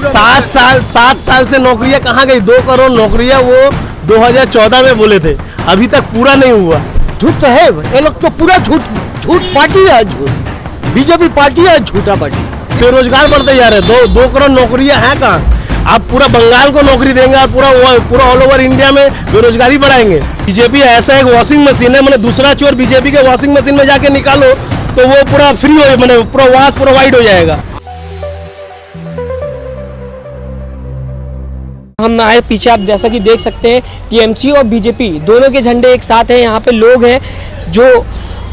7 साल से नौकरियां कहाँ गई? 2 करोड़ नौकरियां वो 2014 में बोले थे, अभी तक पूरा नहीं हुआ। झूठ तो है, ये लोग तो पूरा झूठ पार्टी है, झूठ बीजेपी पार्टी है, झूठा पार्टी। बेरोजगार बढ़ते जा रहे हैं। 2 करोड़ नौकरियां हैं कहाँ? आप पूरा बंगाल को नौकरी देंगे और पूरा ऑल ओवर इंडिया में बेरोजगारी बढ़ाएंगे। बीजेपी ऐसा एक वॉशिंग मशीन है, मतलब दूसरा चोर बीजेपी के वॉशिंग मशीन में जाके निकालो तो वो पूरा फ्री हो, मतलब पूरा वॉश प्रोवाइड हो जाएगा। हम आए पीछे, आप जैसा कि देख सकते हैं टीएमसी और बीजेपी दोनों के झंडे एक साथ हैं। यहाँ पे लोग हैं जो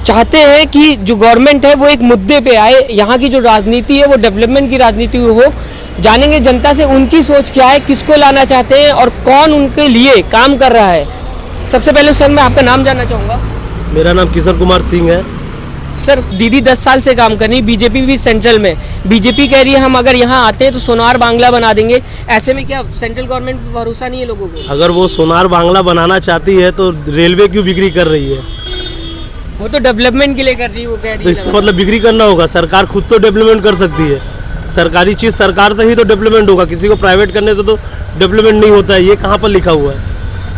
चाहते हैं कि जो गवर्नमेंट है वो एक मुद्दे पे आए, यहाँ की जो राजनीति है वो डेवलपमेंट की राजनीति हो। जानेंगे जनता से उनकी सोच क्या है, किसको लाना चाहते हैं और कौन उनके लिए काम कर रहा है। सबसे पहले सर मैं आपका नाम जानना चाहूँगा। मेरा नाम किशोर कुमार सिंह है। सर दीदी 10 साल से काम कर रही, बीजेपी भी सेंट्रल में। बीजेपी कह रही है हम अगर यहाँ आते हैं तो सोनार बांग्ला बना देंगे। ऐसे में क्या सेंट्रल गवर्नमेंट पर भरोसा नहीं है लोगों को? अगर वो सोनार बांग्ला बनाना चाहती है तो रेलवे क्यों बिक्री कर रही है? वो तो डेवलपमेंट के लिए कर रही है, वो कह रही है। तो इसका मतलब बिक्री करना होगा। सरकार खुद तो डेवलपमेंट कर सकती है। सरकारी चीज़ सरकार से ही तो डेवलपमेंट होगा, किसी को प्राइवेट करने से तो डेवलपमेंट नहीं होता है। ये कहाँ पर लिखा हुआ है?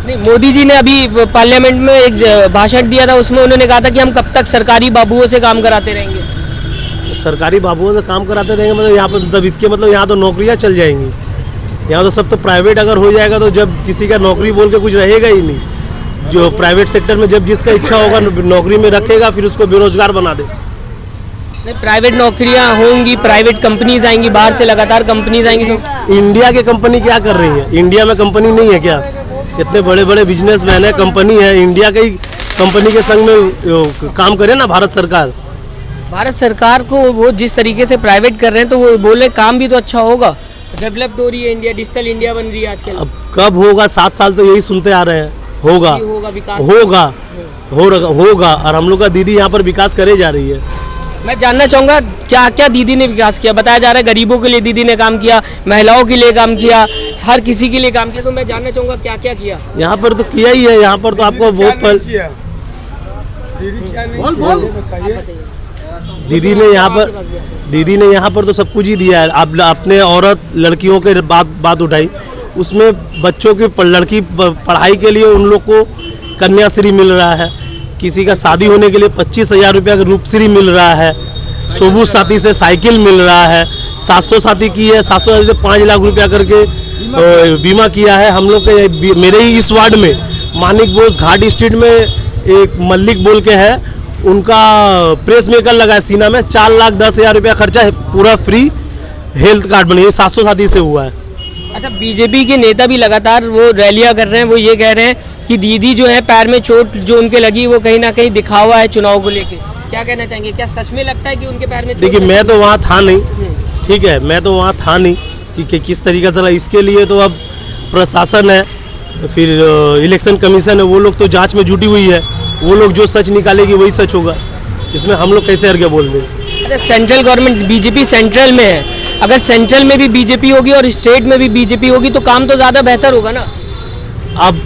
नहीं, मोदी जी ने अभी पार्लियामेंट में एक भाषण दिया था, उसमें उन्होंने कहा था कि हम कब तक सरकारी बाबुओं से काम कराते रहेंगे। सरकारी बाबुओं से काम कराते रहेंगे मतलब यहाँ पर, मतलब इसके मतलब यहाँ तो नौकरियाँ चल जाएंगी। यहाँ तो सब तो प्राइवेट अगर हो जाएगा तो जब किसी का नौकरी बोल के कुछ रहेगा ही नहीं। जो प्राइवेट सेक्टर में जब जिसका इच्छा होगा नौकरी में रखेगा, फिर उसको बेरोजगार बना दे। नहीं, प्राइवेट नौकरियां होंगी, प्राइवेट कंपनीज आएंगी, बाहर से लगातार कंपनीज आएंगी। तो इंडिया की कंपनी क्या कर रही है? इंडिया में कंपनी नहीं है क्या? इतने बड़े बड़े बिजनेसमैन है, कंपनी है। इंडिया की कंपनी के संग में काम करे ना भारत सरकार। भारत सरकार को वो जिस तरीके से प्राइवेट कर रहे हैं तो वो बोले काम भी तो अच्छा होगा। डेवलप्ड हो रही है इंडिया, डिजिटल इंडिया बन रही है आजकल। अब कब होगा? 7 साल तो यही सुनते आ रहे हैं, होगा विकास होगा। और हम लोग का दीदी यहाँ पर विकास करे जा रही है। मैं जानना चाहूँगा क्या क्या दीदी ने विकास किया। बताया जा रहा है गरीबों के लिए दीदी ने काम किया, महिलाओं के लिए काम किया, हर किसी के लिए काम किया। तो मैं जानना चाहूँगा क्या क्या किया यहाँ पर? तो किया ही है। यहाँ पर तो आपको बहुत दीदी ने यहाँ पर तो सब कुछ ही दिया है। आप अपने औरत लड़कियों के बात उठाई, उसमें बच्चों की लड़की पढ़ाई के लिए उन लोग को कन्याश्री मिल रहा है। किसी का शादी होने के लिए 25,000 रुपया का रूपश्री मिल रहा है। सोबू साथी से साइकिल मिल रहा है। 700 साथी की है, 700 साथी से 5 लाख रुपया करके बीमा किया है। हम लोग के मेरे ही इस वार्ड में मानिक बोस घाट स्ट्रीट में एक मल्लिक बोल के है, उनका प्रेस मेकर लगा है सीना में। 4,10,000 रुपया खर्चा है, पूरा फ्री हेल्थ कार्ड बने। ये 700 साथी से हुआ है। अच्छा, बीजेपी के नेता भी लगातार वो रैलियां कर रहे हैं, वो ये कह रहे हैं कि दीदी जो है पैर में चोट जो उनके लगी वो कहीं ना कहीं दिखावा है चुनाव को लेके। क्या कहना चाहेंगे, क्या सच में लगता है कि उनके पैर में? देखिए, मैं तो वहाँ था नहीं, ठीक है, मैं तो वहाँ था नहीं कि किस तरीके से। इसके लिए तो अब प्रशासन है, फिर इलेक्शन कमीशन है, वो लोग तो जांच में जुटी हुई है। वो लोग जो सच निकालेगी वही सच होगा। इसमें हम लोग कैसे अर्घ्य बोल दें? अच्छा, सेंट्रल गवर्नमेंट बीजेपी सेंट्रल में है, अगर सेंट्रल में भी बीजेपी होगी और स्टेट में भी बीजेपी होगी तो काम तो ज़्यादा बेहतर होगा ना। अब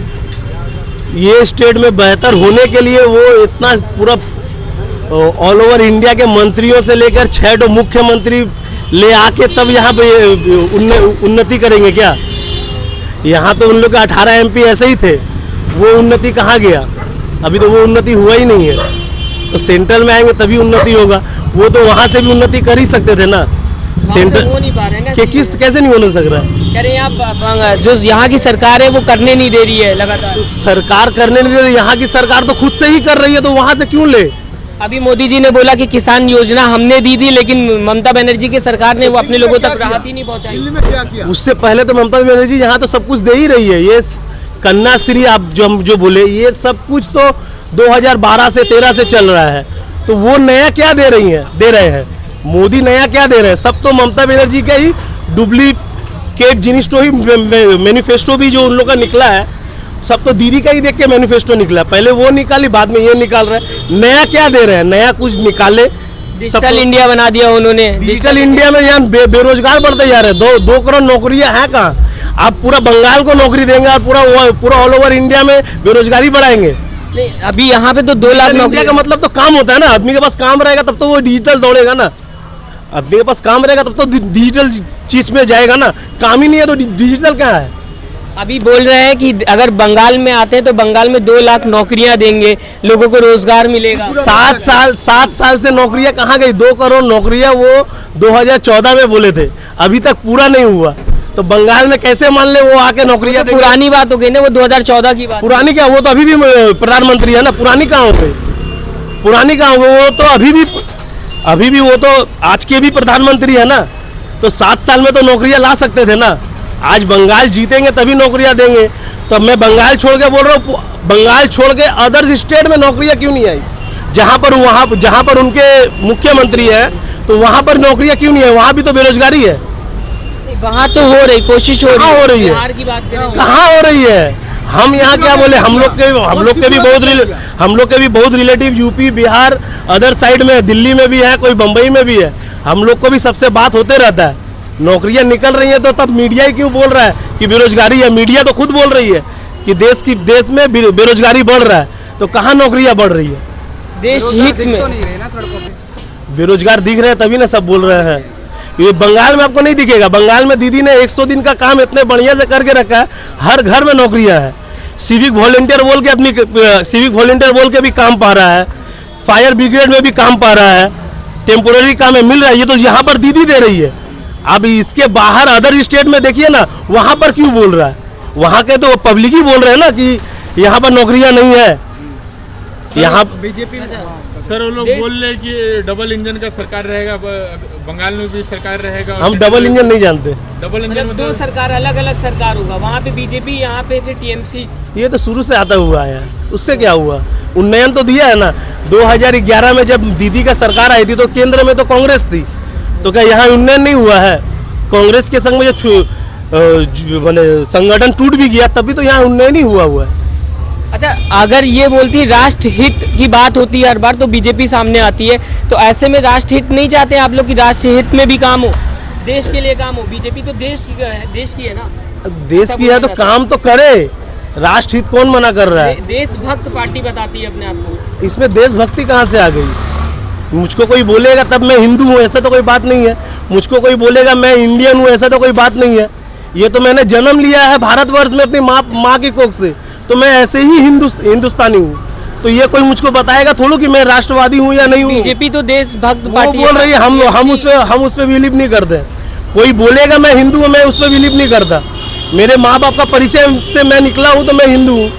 ये स्टेट में बेहतर होने के लिए वो इतना पूरा ऑल ओवर इंडिया के मंत्रियों से लेकर 6 मुख्यमंत्री ले आके तब यहाँ पे उन्नति करेंगे क्या? यहाँ तो उन लोग के 18 MP ऐसे ही थे, वो उन्नति कहाँ गया? अभी तो वो उन्नति हुआ ही नहीं है। तो सेंट्रल में आएंगे तभी उन्नति होगा। वो तो वहाँ से भी उन्नति कर ही सकते थे ना। सेंटर हो नहीं पा रहे हैं कि किस कैसे नहीं होने सक रहा है? कह रहे हैं आप जो यहाँ की सरकार है वो करने नहीं दे रही है लगातार। तो सरकार करने नहीं दे रही, यहाँ की सरकार तो खुद से ही कर रही है, तो वहाँ से क्यों ले? अभी मोदी जी ने बोला कि किसान योजना हमने दी थी, लेकिन ममता बनर्जी की सरकार ने वो अपने लोगों तक राहत ही नहीं पहुँचाई। उससे पहले तो ममता बनर्जी यहाँ तो सब कुछ दे ही रही है। ये कन्याश्री आप जो बोले, ये सब कुछ तो 2012 से 13 से चल रहा है। तो वो नया क्या दे रहे हैं? मोदी नया क्या दे रहे हैं? सब तो ममता बनर्जी का ही डुप्लीकेट जिनिस तो ही मैनिफेस्टो भी जो उन लोग का निकला है, सब तो दीदी का ही देख के मैनिफेस्टो निकला। पहले वो निकाली, बाद में ये निकाल रहे हैं। नया क्या दे रहे हैं? नया कुछ निकाले। डिजिटल इंडिया बना दिया उन्होंने। डिजिटल इंडिया में यहाँ बेरोजगार बढ़ते जा रहे हैं। 2 करोड़ नौकरियां हैं कहाँ? आप पूरा बंगाल को नौकरी देंगे और पूरा ऑल ओवर इंडिया में बेरोजगारी बढ़ाएंगे। नहीं, अभी यहाँ पे तो 2 लाख नौकरी का मतलब तो काम होता है ना। आदमी के पास काम रहेगा तब तो वो डिजिटल दौड़ेगा ना। आदमी के पास काम रहेगा तब तो डिजिटल चीज में जाएगा ना, काम ही नहीं है तो डिजिटल क्या है। अभी बोल रहे हैं कि अगर बंगाल में आते हैं तो बंगाल में 2 लाख नौकरियां देंगे, लोगों को रोजगार मिलेगा। 7 साल से नौकरियां कहाँ गई? 2 करोड़ नौकरियां वो 2014 में बोले थे, अभी तक पूरा नहीं हुआ। तो बंगाल में कैसे मान ले वो आके नौकरियां तो पुरानी बात हो गई ना, वो 2014 की बात। पुरानी क्या, वो तो अभी भी प्रधानमंत्री है ना, पुरानी कहाँ हो गई? पुरानी कहाँ हो गई? वो तो अभी भी वो तो आज के भी प्रधानमंत्री है ना। तो 7 साल में तो नौकरियां ला सकते थे ना। आज बंगाल जीतेंगे तभी नौकरियां देंगे। तो मैं बंगाल छोड़ के बोल रहा हूँ, बंगाल छोड़ के अदर स्टेट में नौकरियां क्यों नहीं आई? जहाँ पर उनके मुख्यमंत्री है तो वहाँ पर नौकरियां क्यों नहीं है? वहाँ भी तो बेरोजगारी है। वहाँ तो हो रही, कोशिश हो रही है। बिहार की बात करें, कहाँ हो रही है? हम यहाँ क्या बोले, हम लोग के भी बहुत relative UP, Bihar, other side में, दिल्ली में भी है, कोई बम्बई में भी है। हम लोग को भी सबसे बात होते रहता है। नौकरियां निकल रही हैं तो तब मीडिया ही क्यों बोल रहा है कि बेरोजगारी है? मीडिया तो खुद बोल रही है कि देश में बेरोजगारी बढ़ रहा है। तो कहाँ नौकरियां बढ़ रही है? देश हित में बेरोजगार दिख रहे हैं तभी ना सब बोल रहे हैं। ये बंगाल में आपको नहीं दिखेगा। बंगाल में दीदी ने 100 दिन का काम इतने बढ़िया से करके रखा है, हर घर में नौकरियां है। सिविक वॉलंटियर बोल के भी काम पा रहा है, फायर ब्रिगेड में भी काम पा रहा है, टेम्पोररी काम में मिल रहा है। ये तो यहाँ पर दीदी दे रही है। अब इसके बाहर अदर स्टेट में देखिए ना, वहाँ पर क्यों बोल रहा है? वहाँ के तो पब्लिक ही बोल रहे हैं ना कि यहाँ पर नौकरियाँ नहीं है। यहाँ बीजेपी सर वो लोग बोल रहे कि डबल इंजन का सरकार रहेगा, बंगाल में भी सरकार रहेगा। हम डबल इंजन नहीं जानते। डबल इंजन मतलब 2 सरकार, अलग अलग सरकार होगा, वहाँ पे बीजेपी, यहाँ पे फिर टीएमसी। ये तो शुरू से आता हुआ है, उससे क्या हुआ? उन्नयन तो दिया है ना। 2011 में जब दीदी का सरकार आई थी तो केंद्र में तो कांग्रेस थी, तो क्या यहाँ उन्नयन नहीं हुआ है? कांग्रेस के संग में संगठन टूट भी गया तभी तो यहाँ उन्नयन ही हुआ है। अच्छा, अगर ये बोलती राष्ट्र हित की बात होती है हर बार तो बीजेपी सामने आती है, तो ऐसे में राष्ट्र हित नहीं चाहते आप लोग कि राष्ट्र हित में भी काम हो, देश के लिए काम हो? बीजेपी तो देश की है ना। देश की है तो काम तो करे। राष्ट्र हित कौन मना कर रहा है? देशभक्त पार्टी बताती है अपने आप को। इसमें देशभक्ति कहाँ से आ गई? मुझको कोई बोलेगा तब मैं हिंदू हूँ, ऐसा तो कोई बात नहीं है। मुझको कोई बोलेगा मैं इंडियन हूँ, ऐसा तो कोई बात नहीं है। ये तो मैंने जन्म लिया है भारतवर्ष में अपनी माँ की कोख से, तो मैं ऐसे ही हिंदुस्तानी हूँ। तो ये कोई मुझको बताएगा थोड़ा कि मैं राष्ट्रवादी हूँ या नहीं हूँ? बीजेपी तो देशभक्त पार्टी बोल रही है, हम उस पर बिलीव नहीं करते। कोई बोलेगा मैं हिंदू हूँ, मैं उस पर बिलीव नहीं करता। मेरे माँ बाप का परिचय से मैं निकला हूँ तो मैं हिंदू हूँ,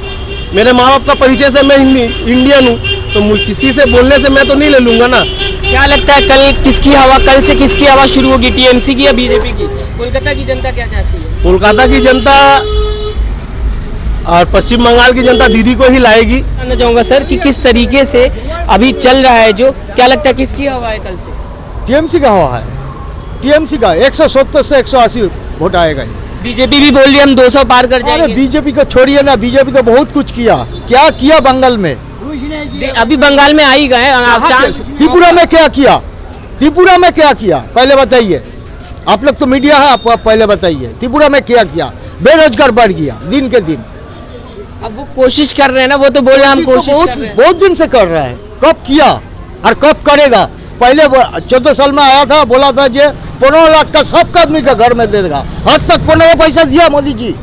मेरे माँ बाप का परिचय से मैं इंडियन हूँ, तो किसी से बोलने से मैं तो नहीं ले लूंगा ना। क्या लगता है कल से किसकी हवा शुरू होगी, टीएमसी की या बीजेपी की? कोलकाता की जनता क्या चाहती है? कोलकाता की जनता और पश्चिम बंगाल की जनता दीदी को ही लाएगी। जानना चाहूंगा सर कि किस तरीके से अभी चल रहा है, जो क्या लगता है किसकी हवा है कल से? टीएमसी का हवा है, टीएमसी का 170 से 180 वोट आएगा। बीजेपी भी बोल रही है हम 200 पार कर अरे जाएंगे। बीजेपी को छोड़िए ना, बीजेपी तो बहुत कुछ किया। क्या किया बंगाल में? अभी बंगाल में आ ही गए। त्रिपुरा में क्या किया? त्रिपुरा में क्या किया पहले बताइए। आप लोग तो मीडिया है, आप पहले बताइए त्रिपुरा में क्या किया? बेरोजगार बढ़ गया दिन के दिन। अब वो कोशिश कर रहे हैं ना, वो तो बोल रहे हैं हम कोशिश कर रहे हैं। बहुत दिन से कर रहा है। कब किया और कब करेगा? पहले 14 साल में आया था, बोला था कि 15 लाख का सबका आदमी का घर में दे देगा। आज तक 15 पैसा दिया मोदी जी।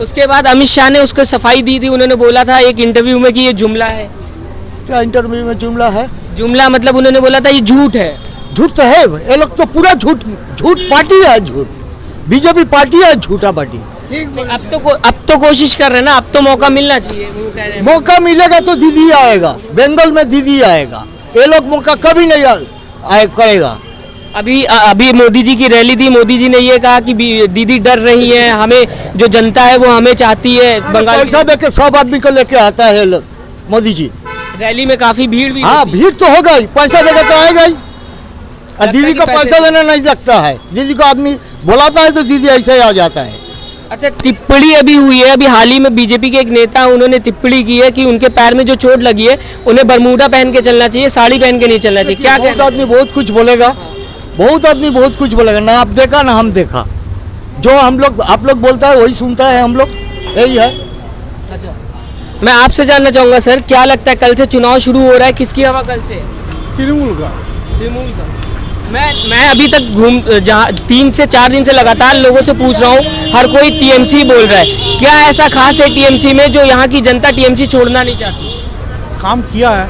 उसके बाद अमित शाह ने उसको सफाई दी थी, उन्होंने बोला था एक इंटरव्यू में कि ये जुमला है। क्या इंटरव्यू में जुमला है? जुमला मतलब उन्होंने बोला था ये झूठ है। झूठ तो है, ये लोग तो पूरा झूठ पार्टी है। झूठ बीजेपी पार्टी है, झूठा पार्टी। अब तो कोशिश कर रहे हैं ना, अब तो मौका मिलना चाहिए। वो कह रहे हैं मौका मिलेगा तो दीदी आएगा, बंगाल में दीदी आएगा। ये लोग मौका कभी नहीं करेगा। अभी मोदी जी की रैली थी, मोदी जी ने ये कहा कि दीदी डर रही है, हमें जो जनता है वो हमें चाहती है। बंगाल पैसा देके सब आदमी को लेके आता है लोग मोदी जी। रैली में काफी भीड़ भी हाँ, भीड़ तो होगा ही, पैसा देगा तो आएगा ही। और दीदी को पैसा देना नहीं लगता है। दीदी को आदमी बुलाता है तो दीदी ऐसे ही आ जाता है। अच्छा, टिप्पणी अभी हुई है, अभी हाल ही में बीजेपी के एक नेता उन्होंने टिप्पणी की है कि उनके पैर में जो चोट लगी है उन्हें बरमूडा पहन के चलना चाहिए, साड़ी पहन के नहीं चलना चाहिए। क्या बहुत आदमी बहुत कुछ बोलेगा, बहुत आदमी बहुत कुछ बोलेगा। ना आप देखा ना हम देखा, जो हम लोग आप लोग बोलता है वही सुनता है हम लोग, यही है। अच्छा, मैं आपसे जानना चाहूंगा सर, क्या लगता है कल से चुनाव शुरू हो रहा है, किसकी हवा कल से? तृणमूल का। तृणमूल का। मैं अभी तक जहाँ 3 से 4 दिन से लगातार लोगों से पूछ रहा हूँ, हर कोई टीएमसी बोल रहा है। क्या ऐसा खास है टीएमसी में जो यहाँ की जनता टीएमसी छोड़ना नहीं चाहती? काम किया है,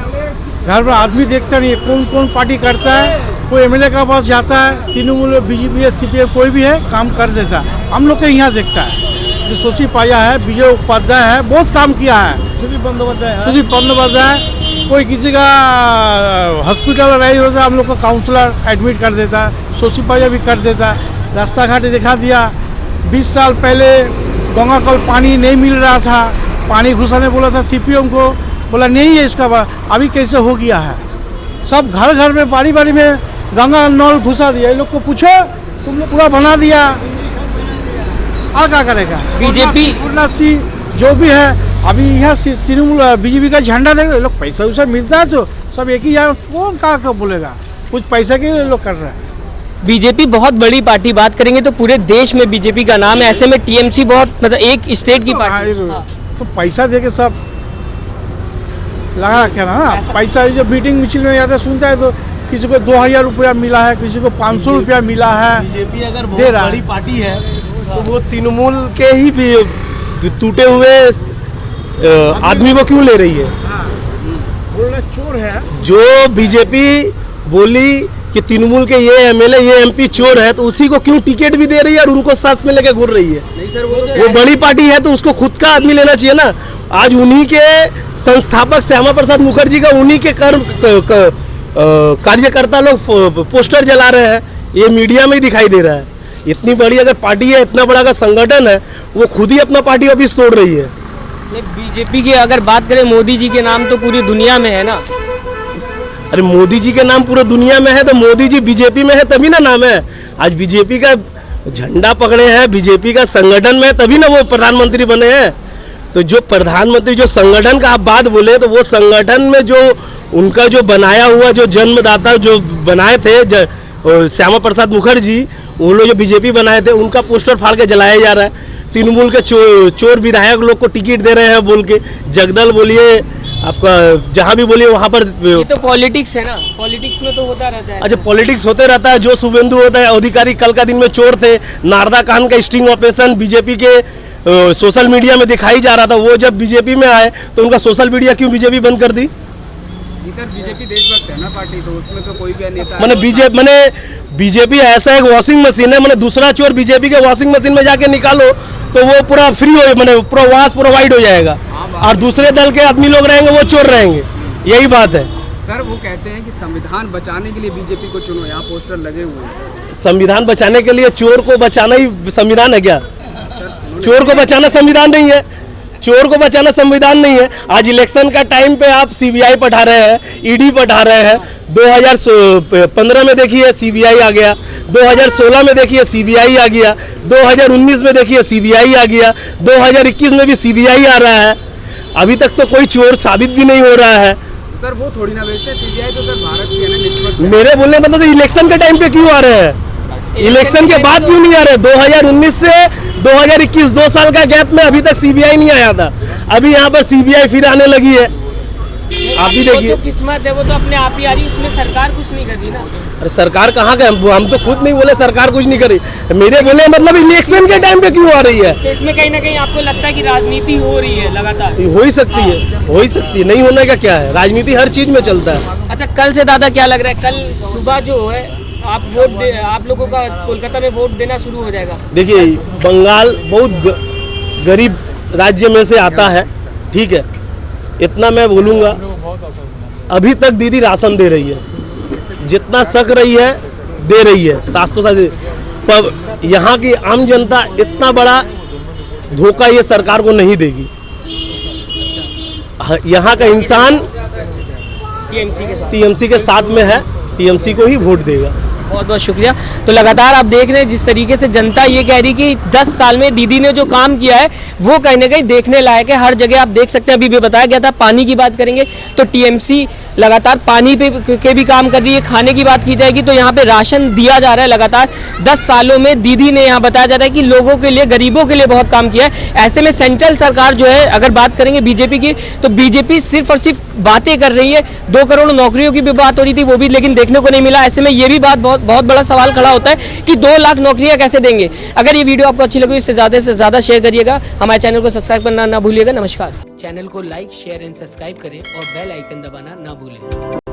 घर में आदमी देखता नहीं है कौन कौन पार्टी करता है। कोई एमएलए का पास जाता है, तृणमूल, बीजेपी या सीपीएम कोई भी है काम कर देता है। हम लोग के यहाँ देखता है जो शोषी पाया है, विजय उपाध्याय है, बहुत काम किया है। सुदीप बंदोपाध्याय कोई किसी का हॉस्पिटल रही होता है, हम लोग का काउंसलर एडमिट कर देता है। शोषी पाया भी कर देता है, रास्ता घाट दिखा दिया। 20 साल पहले गंगा कल पानी नहीं मिल रहा था, पानी घुसाने बोला था सीपीएम को, बोला नहीं है इसका अभी कैसे हो गया है। सब घर घर में बारी बारी में गंगा नल घुसा दिया। ये लोग को पूछो, तुम लोग पूरा बना दिया, और क्या करेगा बीजेपी जो भी है। अभी यहाँ तृणमूल बीजेपी का झंडा देख, लोग पैसा वैसा मिलता है तो सब एक ही जगह, कौन कहाँ बोलेगा, कुछ पैसा के लिए लोग कर रहे हैं। बीजेपी बहुत बड़ी पार्टी, बात करेंगे तो पूरे देश में बीजेपी का नाम है, ऐसे में टीएमसी बहुत मतलब एक स्टेट की पार्टी है। तो पैसा दे के सब लगा रखे ना, पैसा जो मीटिंग मिचिल में जाता सुनता है तो किसी को 2000 रुपया मिला है, किसी को 500 रुपया मिला है। बीजेपी अगर दे बहुत रहा बड़ी पार्टी है तो वो तृणमूल के ही भी टूटे हुए आदमी को क्यों ले रही है? बोल रहे चोर है। जो बीजेपी बोली कि तृणमूल के ये एमएलए ये एमपी चोर है, तो उसी को क्यों टिकट भी दे रही है और उनको साथ में लेके घूर रही है? वो बड़ी पार्टी है तो उसको खुद का आदमी लेना चाहिए ना। आज उन्हीं के संस्थापक श्यामा प्रसाद मुखर्जी का उन्हीं के कार्यकर्ता लोग पोस्टर जला रहे हैं, ये मीडिया में ही दिखाई दे रहा है। इतनी बड़ी अगर पार्टी है, इतना बड़ा अगर संगठन है, वो खुद ही अपना पार्टी ऑफिस तोड़ रही है। बीजेपी की अगर बात करें, मोदी जी के नाम तो पूरी दुनिया में है ना। अरे मोदी जी के नाम पूरे दुनिया में है तो मोदी जी बीजेपी में है तभी ना नाम है। आज बीजेपी का झंडा पकड़े हैं, बीजेपी का संगठन में है, तभी ना वो प्रधानमंत्री बने हैं। तो जो प्रधानमंत्री, जो संगठन का आप बात बोले, तो वो संगठन में जो उनका जो बनाया हुआ जो जन्मदाता जो बनाए थे श्यामा प्रसाद मुखर्जी, वो लोग जो बीजेपी बनाए थे, उनका पोस्टर फाड़ के जलाया जा रहा है। तृणमूल के चोर विधायक लोग को टिकट दे रहे हैं बोल के, जगदल बोलिए, आपका जहाँ भी बोलिए वहाँ पर। ये तो पॉलिटिक्स है ना, पॉलिटिक्स में तो होता रहता है। अच्छा, पॉलिटिक्स होते रहता है। जो शुभेंदु होता है अधिकारी कल का दिन में चोर थे, नारदा कांड का स्टिंग ऑपरेशन बीजेपी के सोशल मीडिया में दिखाई जा रहा था, वो जब बीजेपी में आए तो उनका सोशल मीडिया क्यों बीजेपी बंद कर दी? सर बीजेपी देशभक्त है ना पार्टी, तो उसमें तो कोई भी नेता मैंने बीजेपी ऐसा एक वॉशिंग मशीन है, मैंने दूसरा चोर बीजेपी के वॉशिंग मशीन में जाके निकालो तो वो पूरा फ्री हो, मैंने पूरा वॉश पूरा वाइट हो जाएगा, और दूसरे दल के आदमी लोग रहेंगे वो चोर रहेंगे। यही बात है सर। वो कहते हैं कि संविधान बचाने के लिए बीजेपी को चुनो, यहाँ पोस्टर लगे हुए हैं। संविधान बचाने के लिए चोर को बचाना ही संविधान है क्या? चोर को बचाना संविधान नहीं है, चोर को बचाना संविधान नहीं है। आज इलेक्शन का टाइम पे आप सीबीआई पढ़ा रहे हैं, ईडी पढ़ा रहे हैं। 2015 में देखिए सीबीआई आ गया, 2016 में देखिए सीबीआई आ गया, 2019 में देखिए सीबीआई आ गया, 2021 में भी सीबीआई आ रहा है। अभी तक तो कोई चोर साबित भी नहीं हो रहा है। सर वो थोड़ी ना बेचते सीबीआई, तो सर भारत की है ना निष्पक्ष। मेरे बोलने मतलब तो इलेक्शन के टाइम पे क्यों आ रहे हैं, इलेक्शन के बाद क्यों नहीं आ रहे? 2019 से 2021 2 साल का गैप में अभी तक सीबीआई नहीं आया था, अभी यहाँ पर सीबीआई फिर आने लगी है। आप भी देखिए, वो तो किस्मत है, वो तो अपने आप ही आ रही, उसमें सरकार कुछ नहीं कर रही ना। अरे सरकार कहाँ गए? हम तो खुद नहीं बोले सरकार कुछ नहीं करी, मेरे बोले मतलब इलेक्शन के टाइम पे क्यों आ रही है? तो इसमें कहीं ना कहीं आपको लगता है कि राजनीति हो रही है लगातार? हो ही सकती है, हो ही सकती है, नहीं होने का क्या है, राजनीति हर चीज में चलता है। अच्छा, कल से दादा क्या लग रहा है, कल सुबह जो है आप लोगों का कोलकाता में वोट देना शुरू हो जाएगा? देखिए, बंगाल बहुत गरीब राज्य में से आता है, ठीक है, इतना मैं बोलूँगा। अभी तक दीदी राशन दे रही है, जितना सक रही है दे रही है, 700 पर यहाँ की आम जनता इतना बड़ा धोखा ये सरकार को नहीं देगी। यहाँ का इंसान टीएमसी के साथ में है, टीएमसी को ही वोट देगा। बहुत बहुत शुक्रिया। तो लगातार आप देख रहे हैं जिस तरीके से जनता ये कह रही कि 10 साल में दीदी ने जो काम किया है वो कहीं ना कहीं देखने लायक है। हर जगह आप देख सकते हैं, अभी भी बताया गया था। पानी की बात करेंगे तो टीएमसी लगातार पानी पे के भी काम कर रही है। खाने की बात की जाएगी तो यहाँ पे राशन दिया जा रहा है लगातार। 10 सालों में दीदी ने यहाँ बताया जाता है कि लोगों के लिए, गरीबों के लिए बहुत काम किया है। ऐसे में सेंट्रल सरकार जो है, अगर बात करेंगे बीजेपी की, तो बीजेपी सिर्फ और सिर्फ बातें कर रही है। 2 करोड़ नौकरियों की भी बात हो रही थी, वो भी लेकिन देखने को नहीं मिला। ऐसे में ये भी बात बहुत बड़ा सवाल खड़ा होता है कि 2 लाख नौकरियां कैसे देंगे। अगर ये वीडियो आपको अच्छी लगी, इससे ज़्यादा शेयर करिएगा। हमारे चैनल को सब्सक्राइब करना ना भूलिएगा। नमस्कार। चैनल को लाइक, शेयर एंड सब्सक्राइब करें और बेल आइकन दबाना ना भूलें।